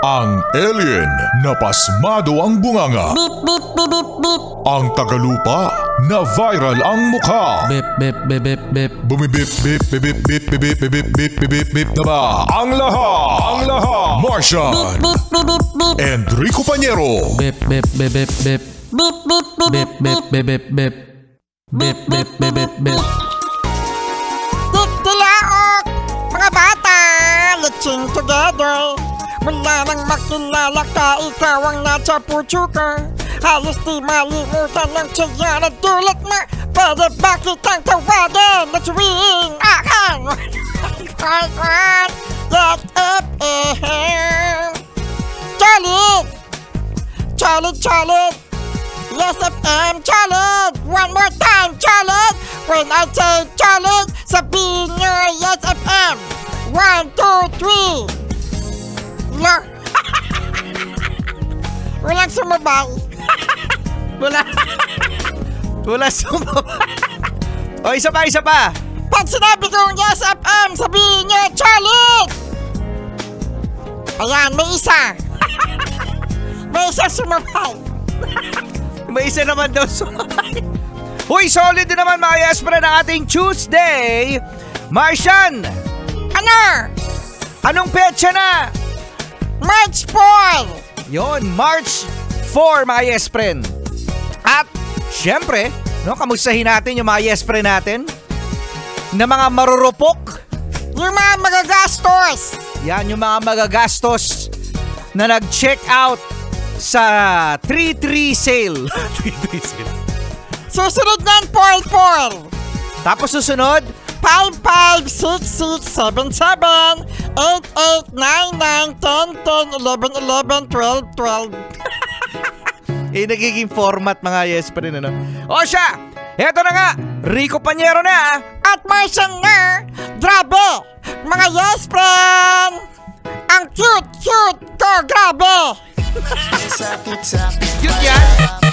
Ang alien na pasmado ang bunganga. Beep, beep, beep, beep, beep. Ang tagalupa na viral ang mukha. Bip, bip, bip, bip, bip. Bumibip, bip, bip, bip, bip, bip, bip, bip, bip, bip, bip na ba? Ang lahat. Martian. Beep, beep, beep, beep. Enrico Pañero. Bip, bip, bip, bip, bip. Beep, beep, beep, Bip, bip, bip, bip, bip. Bip, bip, bip, bip, bip. Tilaok! Mga bata, let's sing together. Mula nang makilala ka, ikaw ang nasa puso ko. Halos di malimutan ng siya na dulot mo. Pwede ba kitang tawagin na tuwing aking kwan? Yes, FM. Solid! Solid, solid! Yes, FM, solid! One more time, solid! When I say solid, sabihin nyo yes, FM. 1, 2, 3. No. Walang sumabay. Wala sumabay. O, isa pa. Pag sinabi kong yes, FM, sabihin nyo solid! Ayan, may isa. May isa sumabay. May isa naman daw sumabay. Huy, solid din naman mga Yespren ng ating Tuesday. Martian! Ano? Anong petsa na? March 4! Yon, March 4 mga Yespren. At syempre, no, kamustahin natin yung mga Yespren natin na mga marurupok. Yung mga magagastos. Yan, yung mga magagastos na nag-check out sa 3-3 sale. 3-3 sale. Susunod ng 4-4. Tapos susunod, 556677 8899 1010 11 11 12 12. nagiging format mga Yespren, ano? O siya, eto na nga, Rico Pañero na. At Martian na. Grabe, mga Yespren. Ang cute ko, grabe. Cute yan.